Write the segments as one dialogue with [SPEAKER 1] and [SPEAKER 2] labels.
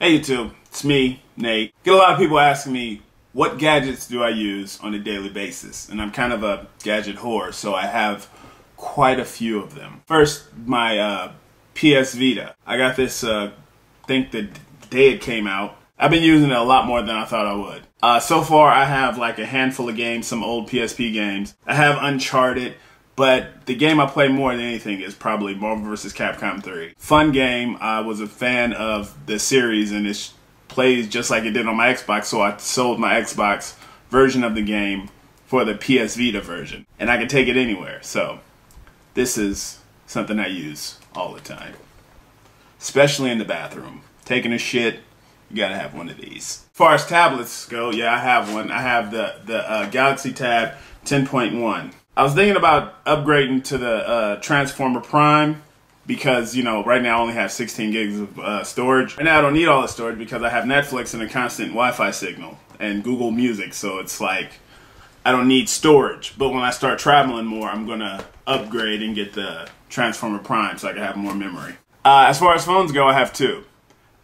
[SPEAKER 1] Hey YouTube, it's me, Nate. Get a lot of people asking me, what gadgets do I use on a daily basis? And I'm kind of a gadget whore, so I have quite a few of them. First, my PS Vita. I got this, I think the day it came out. I've been using it a lot more than I thought I would. So far, I have like a handful of games, some old PSP games. I have Uncharted, but the game I play more than anything is probably Marvel vs. Capcom 3. Fun game. I was a fan of the series, and it plays just like it did on my Xbox, so I sold my Xbox version of the game for the PS Vita version. And I can take it anywhere, so this is something I use all the time. Especially in the bathroom. Taking a shit, you gotta have one of these. As far as tablets go, yeah, I have one. I have the Galaxy Tab 10.1. I was thinking about upgrading to the Transformer Prime because, you know, right now I only have 16 gigs of storage. Right now I don't need all the storage because I have Netflix and a constant Wi-Fi signal and Google Music, so it's like I don't need storage. But when I start traveling more, I'm gonna upgrade and get the Transformer Prime so I can have more memory. As far as phones go, I have two.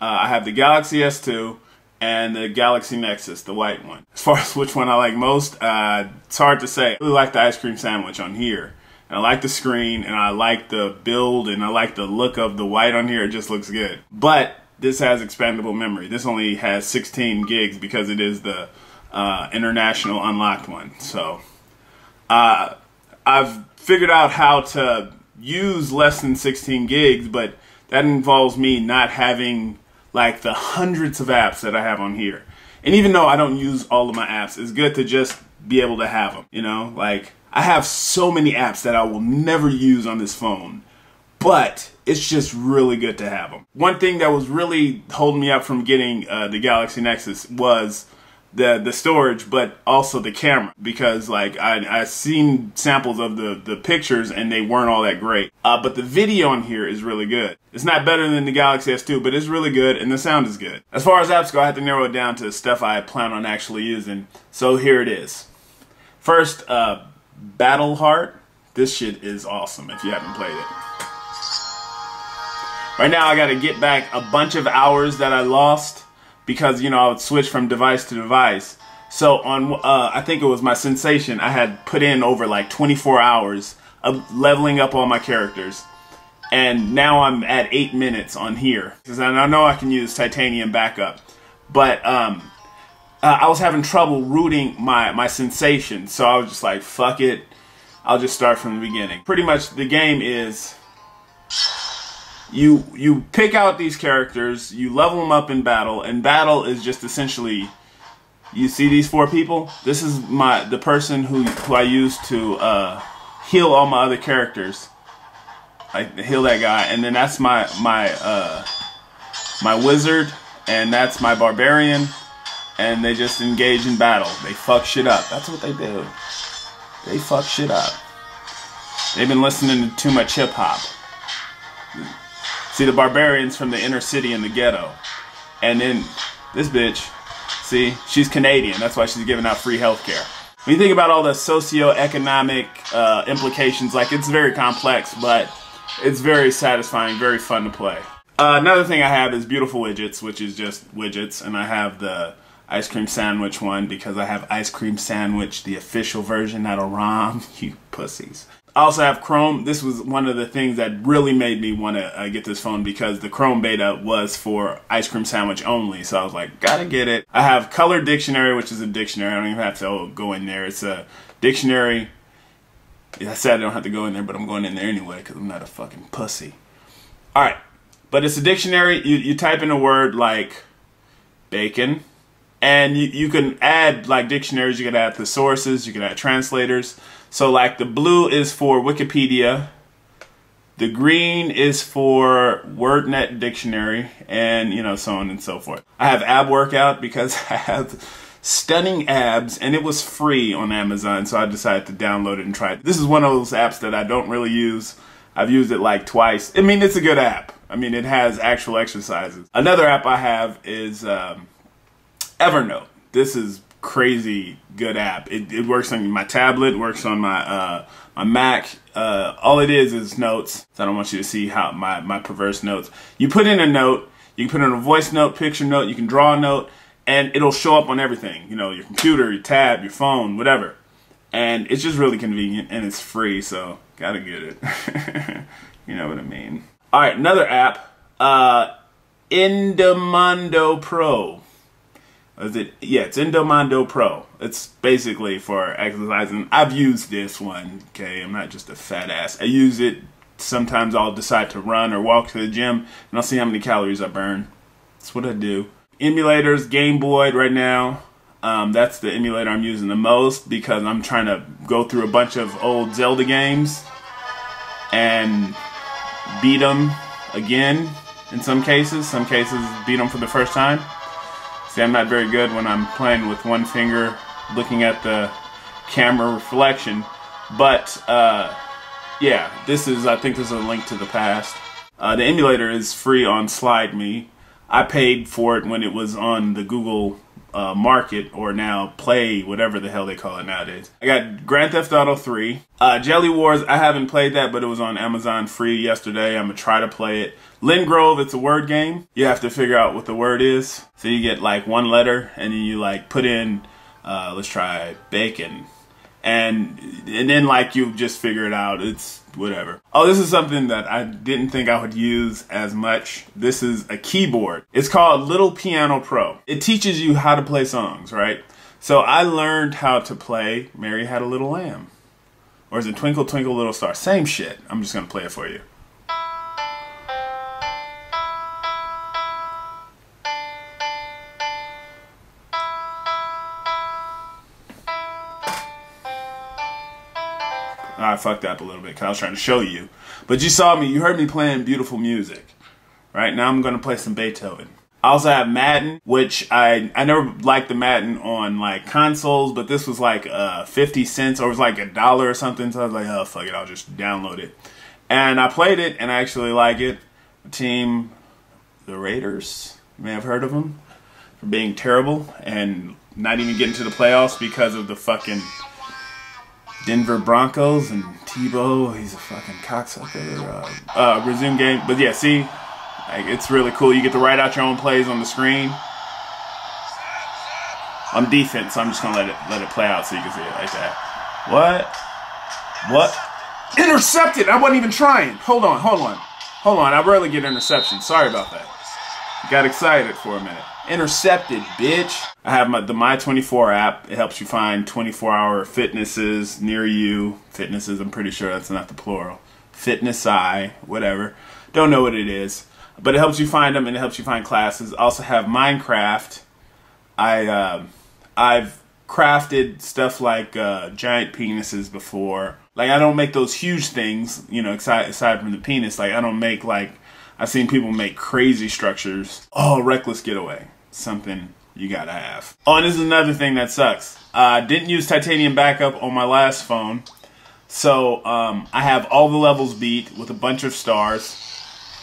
[SPEAKER 1] I have the Galaxy S2 and the Galaxy Nexus, the white one. As far as which one I like most, it's hard to say. I really like the ice cream sandwich on here. And I like the screen, and I like the build, and I like the look of the white on here. It just looks good. But this has expandable memory. This only has 16 gigs because it is the international unlocked one. So I've figured out how to use less than 16 gigs, but that involves me not having like the hundreds of apps that I have on here. And even though I don't use all of my apps, it's good to just be able to have them, you know? Like, I have so many apps that I will never use on this phone, but it's just really good to have them. One thing that was really holding me up from getting the Galaxy Nexus was the storage, but also the camera, because like I've seen samples of the pictures and they weren't all that great. But the video on here is really good. It's not better than the Galaxy S2, but it's really good and the sound is good. As far as apps go, I have to narrow it down to stuff I plan on actually using. So here it is. First, Battleheart. This shit is awesome if you haven't played it. Right now I gotta get back a bunch of hours that I lost, because, you know, I would switch from device to device. So on, I think it was my Sensation, I had put in over like 24 hours of leveling up all my characters. And now I'm at 8 minutes on here. Because I know I can use Titanium backup. But I was having trouble rooting my Sensation. So I was just like, fuck it. I'll just start from the beginning. Pretty much the game is, you pick out these characters, you level them up in battle, and battle is just essentially, you see these four people? This is the person who I use to heal all my other characters. I heal that guy, and then that's my wizard, and that's my barbarian, and they just engage in battle. They fuck shit up. That's what they do. They fuck shit up. They've been listening to too much hip hop. See, the barbarian's from the inner city in the ghetto. And then this bitch, see, she's Canadian. That's why she's giving out free healthcare. When you think about all the socio-economic implications, like, it's very complex, but it's very satisfying, very fun to play. Another thing I have is Beautiful Widgets, which is just widgets. And I have the ice cream sandwich one because I have Ice Cream Sandwich, the official version, not a ROM. You pussies. I also have Chrome. This was one of the things that really made me want to get this phone, because the Chrome beta was for Ice Cream Sandwich only. So I was like, gotta get it. I have Color Dictionary, which is a dictionary. I don't even have to go in there. It's a dictionary. I said I don't have to go in there, but I'm going in there anyway because I'm not a fucking pussy. Alright, but it's a dictionary. You type in a word like bacon, and you can add like dictionaries. You can add thesauruses, you can add translators. So like the blue is for Wikipedia, the green is for WordNet Dictionary, and you know, so on and so forth. I have Ab Workout because I have stunning abs, and it was free on Amazon, so I decided to download it and try it. This is one of those apps that I don't really use. I've used it like twice. I mean, it's a good app. I mean, it has actual exercises. Another app I have is Evernote. This is crazy good app. It works on my tablet, works on my my Mac. All it is notes. So I don't want you to see how my perverse notes. You put in a note, You can put in a voice note, picture note, you can draw a note, and it'll show up on everything. You know, your computer, your tab, your phone, whatever. And it's just really convenient, and it's free, so gotta get it. You know what I mean. All right, another app, Endomondo Pro. Is it? Yeah, it's Endomondo Pro. It's basically for exercising. I've used this one, okay? I'm not just a fat ass. I use it. Sometimes I'll decide to run or walk to the gym, and I'll see how many calories I burn. That's what I do. Emulators, Game Boy right now. That's the emulator I'm using the most because I'm trying to go through a bunch of old Zelda games and beat them again in some cases. Some cases beat them for the first time. See, I'm not very good when I'm playing with one finger looking at the camera reflection. But, yeah, I think this is a link to the past. The emulator is free on Slide Me. I paid for it when it was on the Google Market, or now Play, whatever the hell they call it nowadays. I got Grand Theft Auto 3. Jelly Wars, I haven't played that, but it was on Amazon free yesterday. I'm gonna try to play it. Lynn Grove, it's a word game. You have to figure out what the word is. So you get like one letter, and then you like put in, let's try bacon. And then like you just figure it out. It's whatever. Oh, this is something that I didn't think I would use as much. This is a keyboard. It's called Little Piano Pro. It teaches you how to play songs, right? So I learned how to play Mary Had a Little Lamb. Or is it Twinkle Twinkle Little Star? Same shit. I'm just gonna play it for you. I fucked up a little bit because I was trying to show you. But you saw me, you heard me playing beautiful music. Right, now I'm going to play some Beethoven. I also have Madden, which I never liked the Madden on like consoles, but this was like 50 cents, or it was like $1 or something. So I was like, oh, fuck it, I'll just download it. And I played it, and I actually like it. The team, the Raiders, you may have heard of them, for being terrible and not even getting to the playoffs because of the fucking Denver Broncos and Tebow. He's a fucking cocksucker. Resume game. But yeah, see, like, it's really cool. You get to write out your own plays on the screen. On defense, so I'm just gonna let it play out so you can see it like that. What? Intercepted! I wasn't even trying. Hold on. I rarely get interceptions. Sorry about that. Got excited for a minute. Intercepted, bitch. I have the My24 app. It helps you find 24-hour fitnesses near you. Fitnesses, I'm pretty sure that's not the plural. Fitness-I, whatever. Don't know what it is. But it helps you find them, and it helps you find classes. I also have Minecraft. I've crafted stuff like giant penises before. Like, I don't make those huge things, you know, aside from the penis. Like, I don't make, like, I've seen people make crazy structures. Oh, reckless getaway. Something you gotta have. Oh, and this is another thing that sucks. I didn't use titanium backup on my last phone. So, I have all the levels beat with a bunch of stars.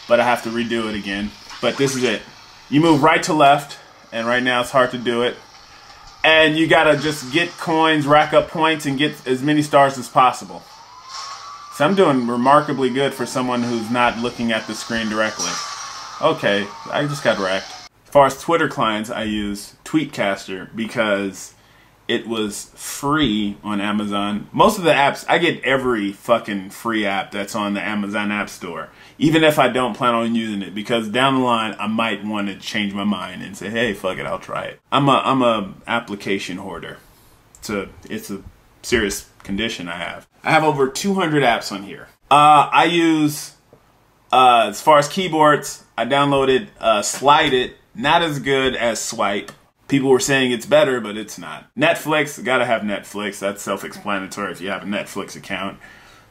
[SPEAKER 1] But I have to redo it again. But this is it. You move right to left. And right now it's hard to do it. And you gotta just get coins, rack up points, and get as many stars as possible. So I'm doing remarkably good for someone who's not looking at the screen directly. Okay, I just got wrecked. As far as Twitter clients, I use Tweetcaster because it was free on Amazon. Most of the apps, I get every fucking free app that's on the Amazon App Store. Even if I don't plan on using it, because down the line I might want to change my mind and say, hey, fuck it, I'll try it. I'm a application hoarder. It's a serious condition I have. I have over 200 apps on here. I use, as far as keyboards, I downloaded Slide It. Not as good as Swipe. People were saying it's better, but it's not. Netflix, gotta have Netflix. That's self-explanatory if you have a Netflix account.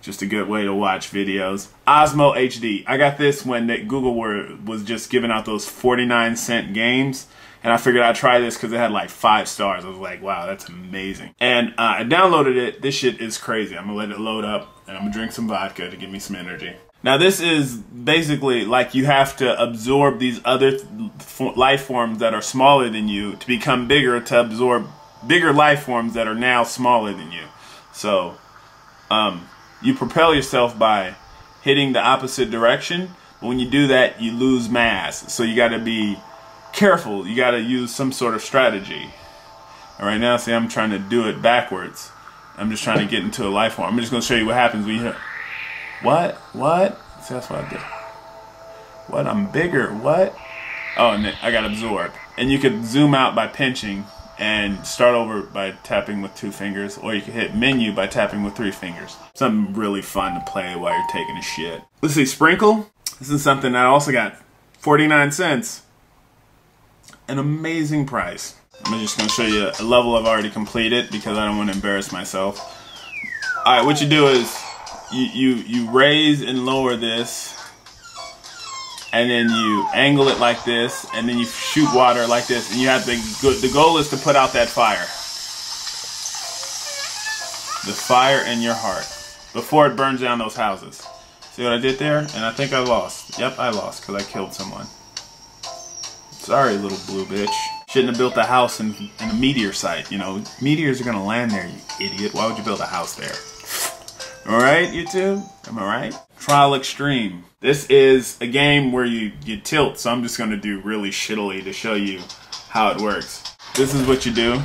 [SPEAKER 1] Just a good way to watch videos. Osmo HD. I got this when Google was just giving out those 49-cent games. And I figured I'd try this because it had like 5 stars. I was like, wow, that's amazing. And I downloaded it. This shit is crazy. I'm gonna let it load up and I'm gonna drink some vodka to give me some energy. Now this is basically like you have to absorb these other life forms that are smaller than you to become bigger, to absorb bigger life forms that are now smaller than you. So you propel yourself by hitting the opposite direction, But when you do that, you lose mass. So you gotta be careful. You gotta use some sort of strategy. And right now, see, I'm trying to do it backwards. I'm just trying to get into a life form. I'm just gonna show you what happens when you hit. What? See, that's what I did. What? I'm bigger. What? Oh, and I got absorbed. And you could zoom out by pinching and start over by tapping with 2 fingers, or you can hit menu by tapping with 3 fingers. Something really fun to play while you're taking a shit. Let's see, sprinkle. This is something I also got 49 cents. An amazing price. I'm just gonna show you a level I've already completed because I don't want to embarrass myself. All right, what you do is you raise and lower this, and then you angle it like this, and then you shoot water like this, and you have the goal is to put out that fire. The fire in your heart before it burns down those houses. See what I did there? And I think I lost. Yep, I lost because I killed someone. Sorry, little blue bitch. Shouldn't have built a house in a meteor site. You know, meteors are gonna land there, you idiot. Why would you build a house there? Alright, YouTube? Am I right? Trial Extreme. This is a game where you tilt, so I'm just gonna do really shittily to show you how it works. This is what you do.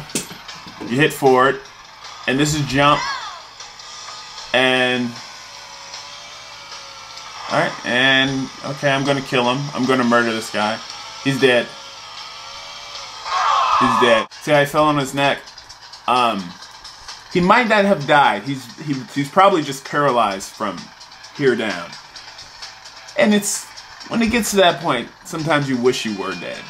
[SPEAKER 1] You hit forward, and this is jump, and alright, and okay, I'm gonna kill him. I'm gonna murder this guy. He's dead. He's dead. See how I fell on his neck? He might not have died. He's probably just paralyzed from here down. And it's when it gets to that point, sometimes you wish you were dead.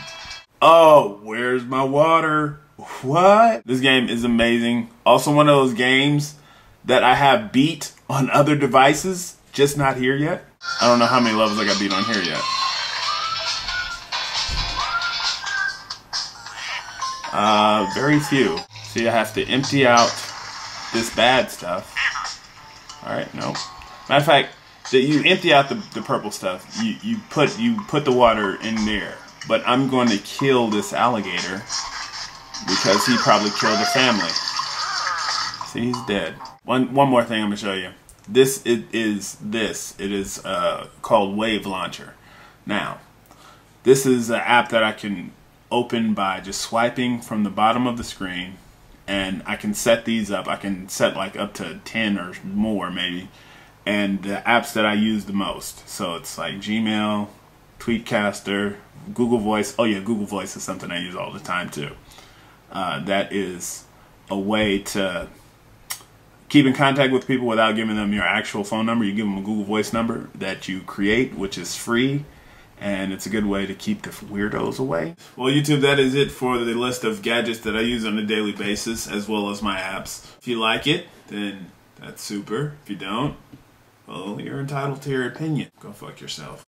[SPEAKER 1] Oh, where's my water? What? This game is amazing. Also one of those games that I have beat on other devices, just not here yet. I don't know how many levels I got beat on here yet. Very few. See, I have to empty out this bad stuff. Alright, no. Matter of fact, that you empty out the purple stuff. You put the water in there. But I'm going to kill this alligator because he probably killed a family. See, he's dead. One more thing I'm gonna show you. It is called Wave Launcher. Now, this is an app that I can open by just swiping from the bottom of the screen, and I can set these up. I can set like up to 10 or more maybe, and the apps that I use the most. So it's like Gmail, Tweetcaster, Google Voice. Oh yeah, Google Voice is something I use all the time too. That is a way to keep in contact with people without giving them your actual phone number. You give them a Google Voice number that you create, which is free. And it's a good way to keep the weirdos away. Well, YouTube, that is it for the list of gadgets that I use on a daily basis, as well as my apps. If you like it, then that's super. If you don't, well, you're entitled to your opinion. Go fuck yourself.